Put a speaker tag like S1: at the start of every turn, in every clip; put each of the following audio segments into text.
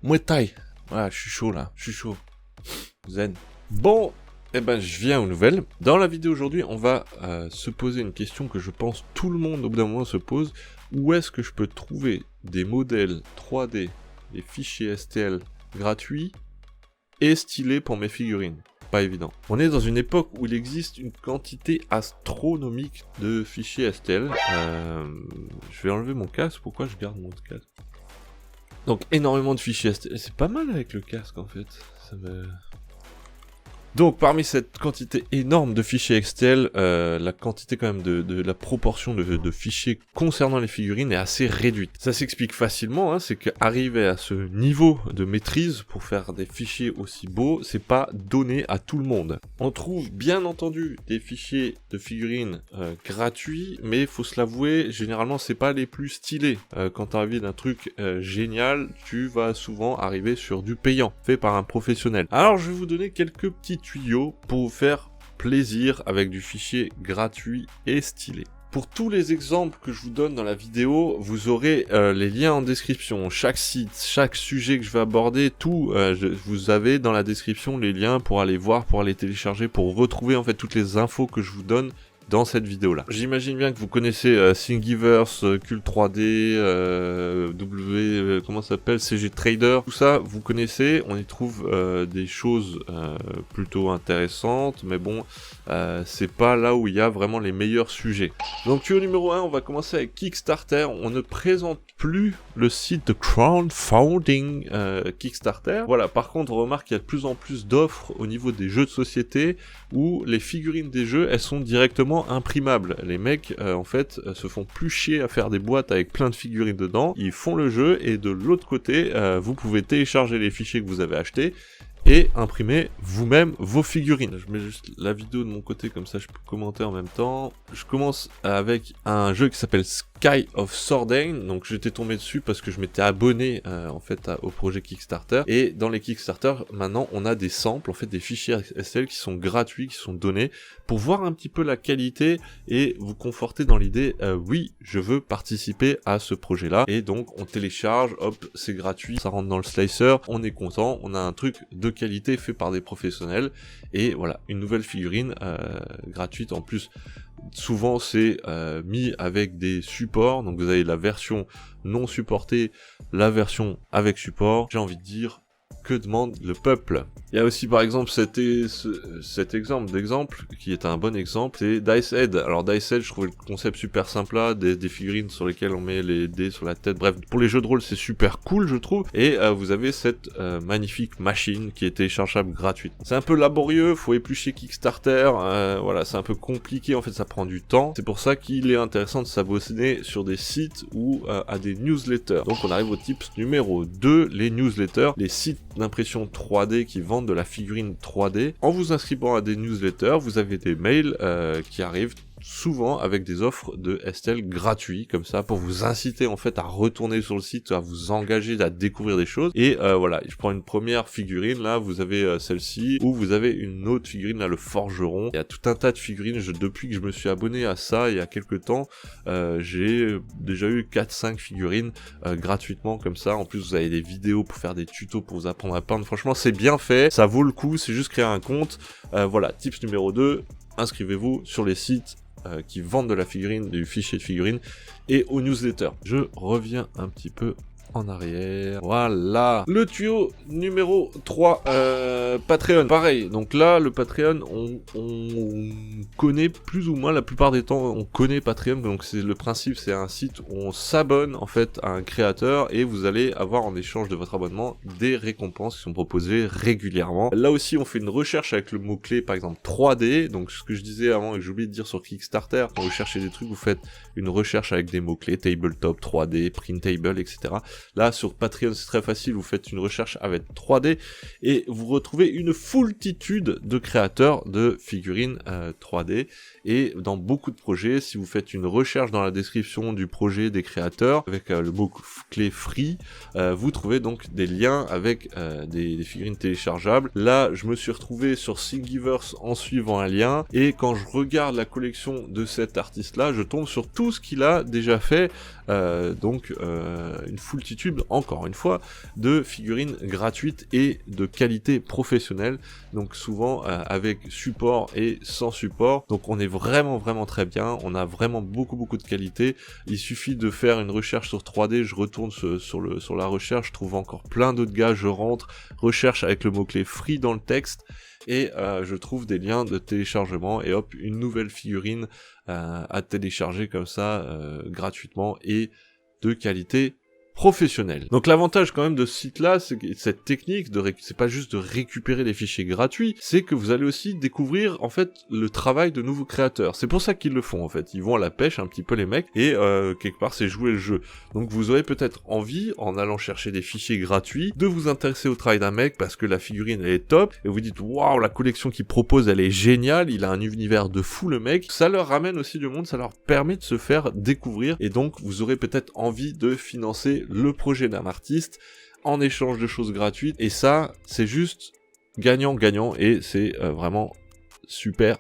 S1: Muay Thai. Voilà, je suis chaud là, je suis chaud. Zen. Bon, eh ben je viens aux nouvelles. Dans la vidéo aujourd'hui, on va se poser une question que je pense tout le monde au bout d'un moment se pose. Où est-ce que je peux trouver des modèles 3D, des fichiers STL gratuits et stylés pour mes figurines? Pas évident. On est dans une époque où il existe une quantité astronomique de fichiers STL. Je vais enlever mon casque. Pourquoi je garde mon casque? Donc énormément de fichiers STL. C'est pas mal avec le casque en fait. Ça me... Donc parmi cette quantité énorme de fichiers STL, la quantité quand même de la proportion de fichiers concernant les figurines est assez réduite. Ça s'explique facilement, hein, c'est qu'arriver à ce niveau de maîtrise pour faire des fichiers aussi beaux, c'est pas donné à tout le monde. On trouve bien entendu des fichiers de figurines gratuits, mais faut se l'avouer, généralement c'est pas les plus stylés. Quand tu arrives d'un truc génial, tu vas souvent arriver sur du payant, fait par un professionnel. Alors je vais vous donner quelques petits tuyaux pour vous faire plaisir avec du fichier gratuit et stylé. Pour tous les exemples que je vous donne dans la vidéo, vous aurez les liens en description. Chaque site, chaque sujet que je vais aborder, tout, vous avez dans la description les liens pour aller voir, pour aller télécharger, pour retrouver en fait toutes les infos que je vous donne dans cette vidéo là. J'imagine bien que vous connaissez Thingiverse, Cult 3D, comment ça s'appelle, CG Trader, tout ça vous connaissez, on y trouve des choses plutôt intéressantes, mais bon, c'est pas là où il y a vraiment les meilleurs sujets. Donc tuyau numéro 1, on va commencer avec Kickstarter. On ne présente plus le site de crowdfunding Kickstarter. Voilà, par contre on remarque qu'il y a de plus en plus d'offres au niveau des jeux de société où les figurines des jeux, elles sont directement imprimables. Les mecs en fait se font plus chier à faire des boîtes avec plein de figurines dedans, ils font le jeu et de l'autre côté vous pouvez télécharger les fichiers que vous avez achetés et imprimer vous-même vos figurines. Je mets juste la vidéo de mon côté comme ça je peux commenter en même temps. Je commence avec un jeu qui s'appelle Sky of Sordane. Donc j'étais tombé dessus parce que je m'étais abonné en fait au projet Kickstarter, et dans les Kickstarter maintenant on a des samples, en fait des fichiers STL qui sont gratuits, qui sont donnés pour voir un petit peu la qualité et vous conforter dans l'idée oui je veux participer à ce projet là, et donc on télécharge, hop c'est gratuit, ça rentre dans le slicer, on est content, on a un truc de qualité fait par des professionnels, et voilà, une nouvelle figurine gratuite. En plus souvent c'est mis avec des supports, donc vous avez la version non supportée, la version avec support. J'ai envie de dire, que demande le peuple? Il y a aussi par exemple cet exemple qui est un bon exemple, c'est Dice Head. Alors Dice Head, je trouvais le concept super simple là, des figurines sur lesquelles on met les dés sur la tête. Bref, pour les jeux de rôle c'est super cool je trouve, et vous avez cette magnifique machine qui est téléchargeable gratuite. C'est un peu laborieux, faut éplucher Kickstarter, voilà, c'est un peu compliqué en fait, ça prend du temps. C'est pour ça qu'il est intéressant de s'abonner sur des sites ou à des newsletters. Donc on arrive au tips numéro 2, les newsletters, les sites d'impression 3D qui vendent de la figurine 3D. En vous inscrivant à des newsletters, vous avez des mails qui arrivent souvent avec des offres de STL gratuits comme ça pour vous inciter en fait à retourner sur le site, à vous engager, à découvrir des choses. Et voilà, je prends une première figurine là, vous avez celle-ci, ou vous avez une autre figurine là, le forgeron. Il y a tout un tas de figurines, depuis que je me suis abonné à ça il y a quelques temps, j'ai déjà eu 4-5 figurines gratuitement comme ça. En plus vous avez des vidéos pour faire des tutos pour vous apprendre à peindre. Franchement c'est bien fait, ça vaut le coup, c'est juste créer un compte. Voilà, tips numéro 2, inscrivez-vous sur les sites qui vendent de la figurine, du fichier de figurine, et aux newsletters. Je reviens un petit peu en arrière. Voilà. Le tuyau numéro 3, Patreon. Pareil, donc là, le Patreon, on connaît plus ou moins, la plupart des temps, on connaît Patreon. Donc c'est le principe, c'est un site où on s'abonne en fait à un créateur et vous allez avoir en échange de votre abonnement des récompenses qui sont proposées régulièrement. Là aussi, on fait une recherche avec le mot-clé, par exemple 3D. Donc ce que je disais avant et que j'ai oublié de dire sur Kickstarter, quand vous cherchez des trucs, vous faites une recherche avec des mots-clés, tabletop, 3D, printable, etc. Là, sur Patreon, c'est très facile, vous faites une recherche avec 3D et vous retrouvez une foultitude de créateurs de figurines 3D. Et dans beaucoup de projets, si vous faites une recherche dans la description du projet des créateurs, avec le mot-clé free, vous trouvez donc des liens avec des figurines téléchargeables. Là, je me suis retrouvé sur Thingiverse en suivant un lien, et quand je regarde la collection de cet artiste-là, je tombe sur tout ce qu'il a déjà fait, donc une foultitude multitude, encore une fois, de figurines gratuites et de qualité professionnelle, donc souvent avec support et sans support. Donc on est vraiment très bien, on a vraiment beaucoup de qualité. Il suffit de faire une recherche sur 3D, je retourne sur la recherche, je trouve encore plein d'autres gars, je rentre, recherche avec le mot-clé free dans le texte, et je trouve des liens de téléchargement, et hop, une nouvelle figurine à télécharger comme ça, gratuitement, et de qualité professionnel. Donc l'avantage quand même de ce site-là, c'est que cette technique c'est pas juste de récupérer des fichiers gratuits, c'est que vous allez aussi découvrir en fait le travail de nouveaux créateurs. C'est pour ça qu'ils le font en fait. Ils vont à la pêche un petit peu les mecs, et quelque part c'est jouer le jeu. Donc vous aurez peut-être envie, en allant chercher des fichiers gratuits, de vous intéresser au travail d'un mec parce que la figurine elle est top, et vous dites waouh, la collection qu'il propose elle est géniale, il a un univers de fou le mec. Ça leur ramène aussi du monde, ça leur permet de se faire découvrir, et donc vous aurez peut-être envie de financer le projet d'un artiste en échange de choses gratuites, et ça c'est juste gagnant-gagnant, et c'est vraiment super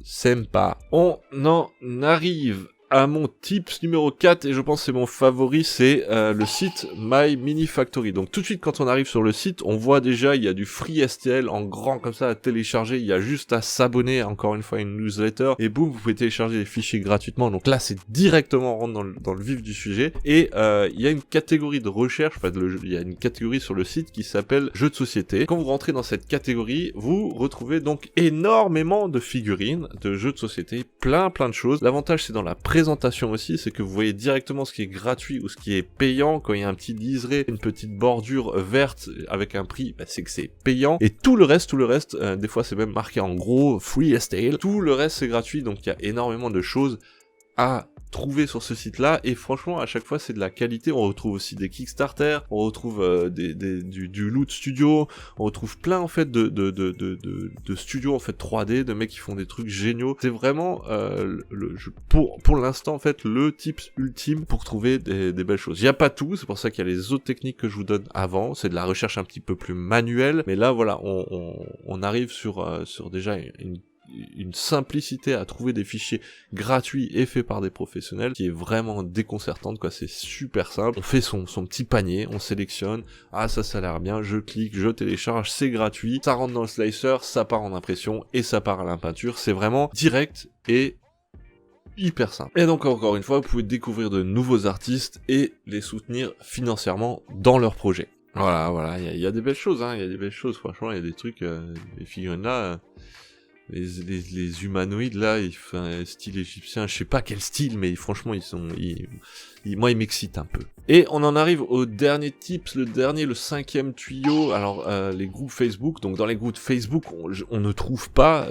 S1: sympa. On en arrive à mon tips numéro 4, et je pense que c'est mon favori, c'est le site My Mini Factory. Donc tout de suite quand on arrive sur le site, on voit déjà il y a du FreeSTL en grand comme ça à télécharger, il y a juste à s'abonner, encore une fois, à une newsletter, et boum, vous pouvez télécharger les fichiers gratuitement. Donc là c'est directement on rentre dans le vif du sujet, et il y a une catégorie de recherche, il y a une catégorie sur le site qui s'appelle jeux de société. Quand vous rentrez dans cette catégorie, vous retrouvez donc énormément de figurines, de jeux de société, plein de choses. L'avantage c'est dans la présentation aussi, c'est que vous voyez directement ce qui est gratuit ou ce qui est payant. Quand il y a un petit liseré, une petite bordure verte avec un prix, c'est que c'est payant. Et tout le reste, des fois c'est même marqué en gros FreeSTL. Tout le reste c'est gratuit, donc il y a énormément de choses à trouver sur ce site-là, et franchement à chaque fois c'est de la qualité. On retrouve aussi des Kickstarter, on retrouve du loot studio, on retrouve plein en fait de studios en fait 3D, de mecs qui font des trucs géniaux. C'est vraiment pour l'instant en fait le tips ultime pour trouver des belles choses. Il y a pas tout, c'est pour ça qu'il y a les autres techniques que je vous donne avant, c'est de la recherche un petit peu plus manuelle, mais là voilà, on arrive sur déjà une simplicité à trouver des fichiers gratuits et faits par des professionnels qui est vraiment déconcertante, quoi. C'est super simple, on fait son petit panier, on sélectionne, ça a l'air bien, je clique, je télécharge, c'est gratuit, ça rentre dans le slicer, ça part en impression et ça part à la peinture. C'est vraiment direct et hyper simple. Et donc encore une fois, vous pouvez découvrir de nouveaux artistes et les soutenir financièrement dans leurs projets. Voilà, il y a des belles choses, il y a des belles choses, franchement, il y a des trucs, les figurines là, les humanoïdes là, style égyptien, je sais pas quel style, mais franchement moi ils m'excitent un peu. Et on en arrive au dernier tips, le 5e tuyau. Alors les groupes Facebook, donc dans les groupes Facebook on ne trouve pas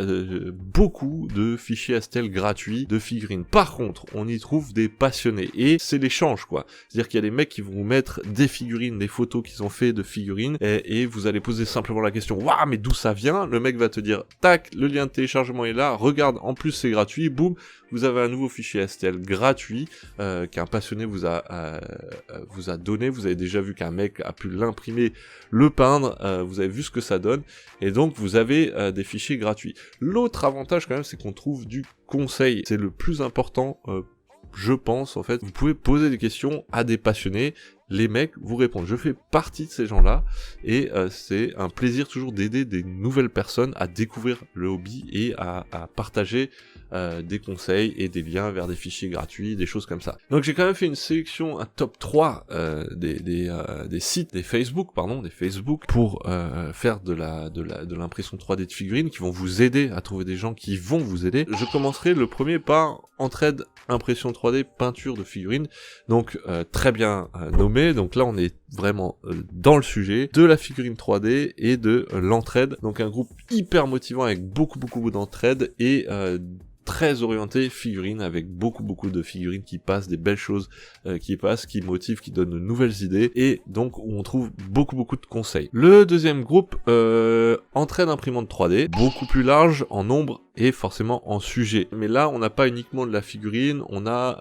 S1: beaucoup de fichiers STL gratuits de figurines. Par contre on y trouve des passionnés, et c'est l'échange quoi. C'est-à-dire qu'il y a des mecs qui vont vous mettre des figurines, des photos qu'ils ont fait de figurines, et vous allez poser simplement la question, waouh mais d'où ça vient? Le mec va te dire, tac, le lien de téléchargement est là, regarde, en plus c'est gratuit, boum, vous avez un nouveau fichier STL gratuit qu'un passionné vous a donné. Vous avez déjà vu qu'un mec a pu l'imprimer, le peindre, vous avez vu ce que ça donne, et donc vous avez des fichiers gratuits. L'autre avantage quand même, c'est qu'on trouve du conseil, c'est le plus important, je pense en fait. Vous pouvez poser des questions à des passionnés, les mecs vous répondent. Je fais partie de ces gens-là, et c'est un plaisir toujours d'aider des nouvelles personnes à découvrir le hobby et à partager des conseils et des liens vers des fichiers gratuits, des choses comme ça. Donc j'ai quand même fait une sélection, un top 3 des sites, des Facebook pour faire de l'impression 3D de figurines qui vont vous aider à trouver des gens qui vont vous aider. Je commencerai le premier par Entraide Impression 3D Peinture de figurines, donc très bien nommé. Donc là on est vraiment dans le sujet de la figurine 3D et de l'entraide, donc un groupe hyper motivant avec beaucoup d'entraide et très orienté figurines, avec beaucoup de figurines qui passent, des belles choses qui motivent, qui donnent de nouvelles idées, et donc où on trouve beaucoup de conseils. Le deuxième groupe, entraide imprimante 3D, beaucoup plus large en nombre et forcément en sujet. Mais là, on n'a pas uniquement de la figurine, on a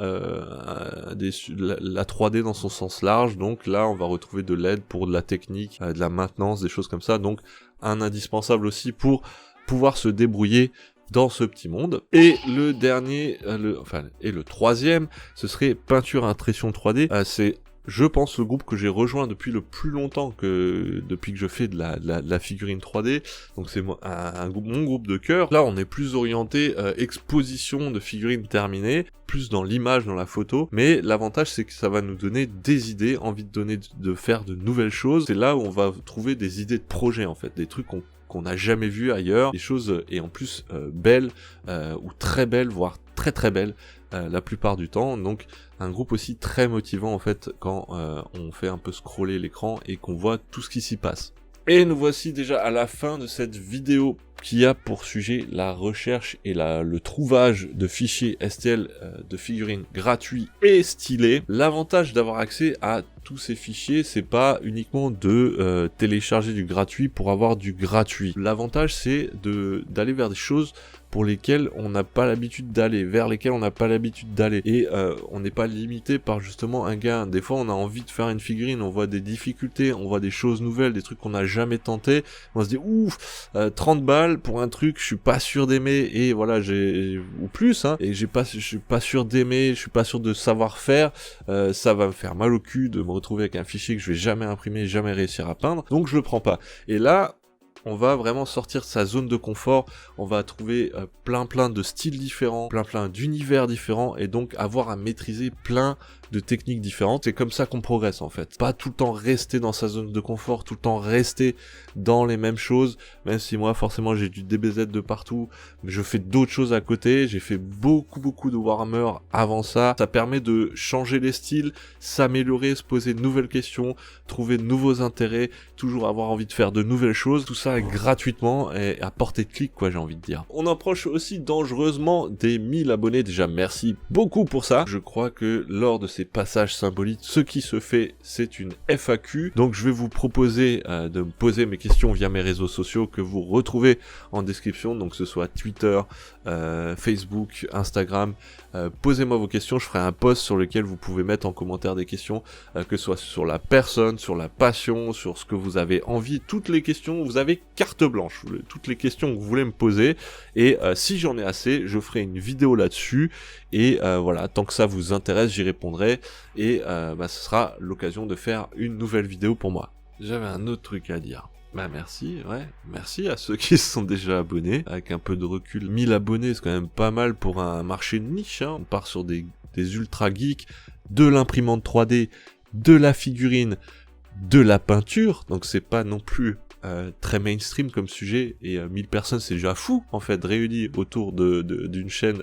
S1: la 3D dans son sens large, donc là, on va retrouver de l'aide pour de la technique, de la maintenance, des choses comme ça, donc un indispensable aussi pour pouvoir se débrouiller dans ce petit monde. Et le troisième, ce serait peinture impression 3D. C'est je pense, le groupe que j'ai rejoint depuis le plus longtemps depuis que je fais de la figurine 3D. Donc c'est mon groupe de cœur. Là, on est plus orienté exposition de figurines terminées, plus dans l'image, dans la photo. Mais l'avantage, c'est que ça va nous donner des idées, envie de faire de nouvelles choses. C'est là où on va trouver des idées de projets, en fait, des trucs qu'on n'a jamais vu ailleurs, des choses et en plus belles ou très belles, voire très très belles la plupart du temps. Donc un groupe aussi très motivant en fait quand on fait un peu scroller l'écran et qu'on voit tout ce qui s'y passe. Et nous voici déjà à la fin de cette vidéo qui a pour sujet la recherche et le trouvage de fichiers STL de figurines gratuits et stylés. L'avantage d'avoir accès à tous ces fichiers, c'est pas uniquement de télécharger du gratuit pour avoir du gratuit. L'avantage, c'est d'aller vers des choses pour lesquelles on n'a pas l'habitude d'aller, vers lesquelles on n'a pas l'habitude d'aller. Et on n'est pas limité par justement un gain. Des fois, on a envie de faire une figurine, on voit des difficultés, on voit des choses nouvelles, des trucs qu'on n'a jamais tenté. On se dit, ouf, 30 balles pour un truc, je suis pas sûr d'aimer, et voilà, ou plus, hein, et je suis pas sûr d'aimer, je suis pas sûr de savoir faire, ça va me faire mal au cul de me retrouver avec un fichier que je vais jamais imprimer, jamais réussir à peindre, donc je le prends pas. Et là, on va vraiment sortir de sa zone de confort, on va trouver plein de styles différents, plein d'univers différents, et donc avoir à maîtriser plein de techniques différentes. C'est comme ça qu'on progresse en fait. Pas tout le temps rester dans sa zone de confort, tout le temps rester dans les mêmes choses, même si moi forcément j'ai du DBZ de partout, mais je fais d'autres choses à côté, j'ai fait beaucoup de Warhammer avant ça. Ça permet de changer les styles, s'améliorer, se poser de nouvelles questions, trouver de nouveaux intérêts, toujours avoir envie de faire de nouvelles choses, tout ça gratuitement et à portée de clic quoi, j'ai envie de dire. On approche aussi dangereusement des 1000 abonnés, déjà merci beaucoup pour ça. Je crois que lors de ces passages symboliques, ce qui se fait, c'est une FAQ. Donc je vais vous proposer de me poser mes questions via mes réseaux sociaux que vous retrouvez en description, donc que ce soit Twitter, Facebook, Instagram. Posez-moi vos questions, je ferai un post sur lequel vous pouvez mettre en commentaire des questions, que ce soit sur la personne, sur la passion, sur ce que vous avez envie, toutes les questions, vous avez carte blanche, toutes les questions que vous voulez me poser, et si j'en ai assez, je ferai une vidéo là-dessus, et voilà, tant que ça vous intéresse, j'y répondrai, et ce sera l'occasion de faire une nouvelle vidéo pour moi. J'avais un autre truc à dire. Bah merci à ceux qui se sont déjà abonnés, avec un peu de recul. 1000 abonnés, c'est quand même pas mal pour un marché de niche, hein. On part sur des ultra geeks, de l'imprimante 3D, de la figurine, de la peinture, donc c'est pas non plus très mainstream comme sujet, et 1000 personnes c'est déjà fou en fait réunies autour d'une chaîne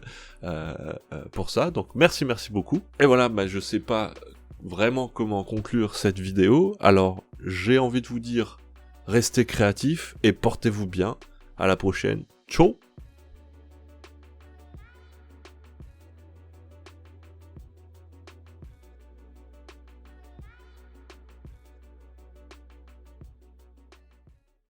S1: pour ça, donc merci beaucoup. Et voilà, je sais pas vraiment comment conclure cette vidéo, alors j'ai envie de vous dire restez créatifs et portez-vous bien, à la prochaine, ciao.